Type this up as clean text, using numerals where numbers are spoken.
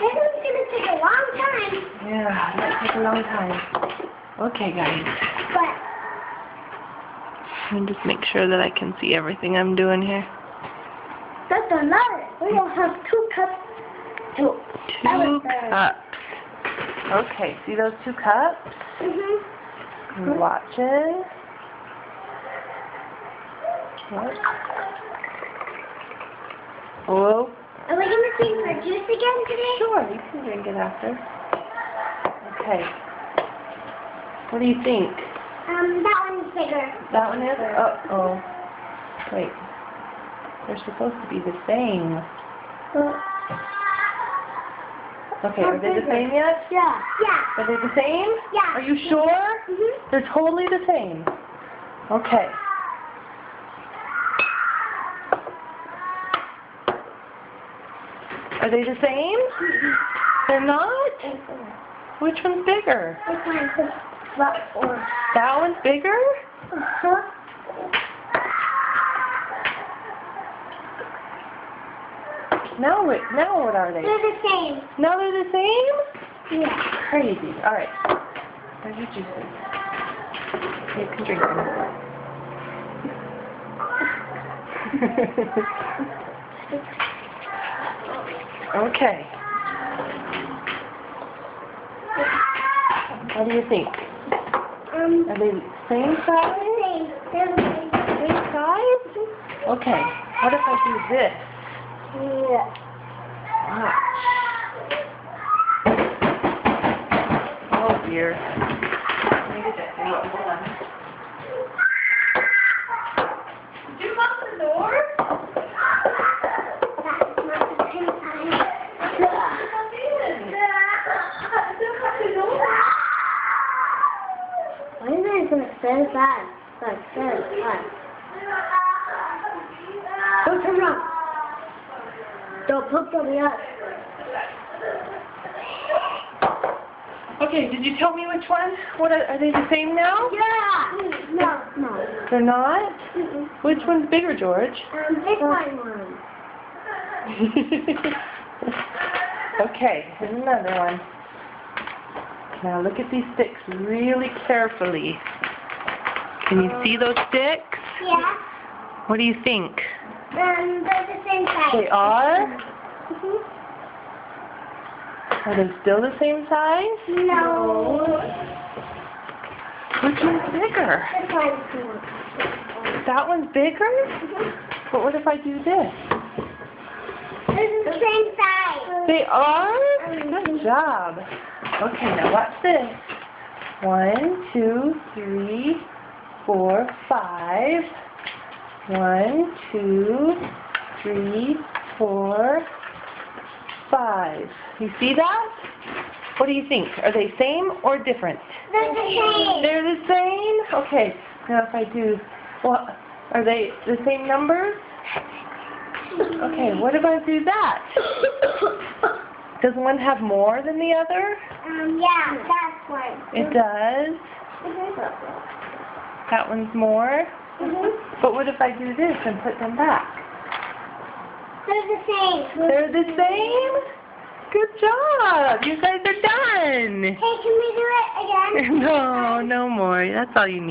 This is gonna take a long time. Yeah, that takes a long time. Okay, guys. But Let me just make sure that I can see everything I'm doing here. that's a lot. We will have 2 cups. 2 cups. Okay, see those 2 cups? Mhm. I'm watching. What? Whoa. Are we gonna see for juice again today? Sure, you can drink it after. Okay. What do you think? That one's bigger. That one is? Uh-oh. Wait. They're supposed to be the same. Okay, are they the same yet? Yeah. Yeah. Are they the same? Yeah. Are you sure? Mhm. They're totally the same. Okay. Are they the same? They're not? Which one's bigger? This one's that one. That one's bigger? Uh-huh. Now what are they? They're the same. Now they're the same? Yeah. Crazy. Alright. There's your juices. You can drink them. Okay. What do you think? Are they the same size? Same. They're the same. Same size? Okay. What if I do this? Yeah. Watch. Oh dear. Let me get that thing. Hold on. Did you lock the door? That's not the same size. Come in. Lock the door. Why is it going so fast? Like so fast. Don't turn around. Don't poke on the up. Okay, did you tell me which one? What are they the same now? Yeah. No. They're not? Mm-mm. Which one's bigger, George? This one. Okay, here's another one. Now look at these sticks really carefully. Can you see those sticks? Yeah. What do you think? They're the same size. They are? Mhm. Are they still the same size? No. Which one's bigger? This one's more. That one's bigger? But what if I do this? They're the same size. They are? Good job. Okay, now watch this. 1, 2, 3, 4, 5. 1, 2, 3, 4, 5. You see that? What do you think? Are they same or different? They're the same. They're the same? Okay. Now if I do, well, are they the same numbers? Okay, what if I do that? Does one have more than the other? Yeah, that's one. It does? That one's more? But what if I do this and put them back? They're the same. They're the same? Good job! You guys are done! Hey, can we do it again? No, no more. That's all you need.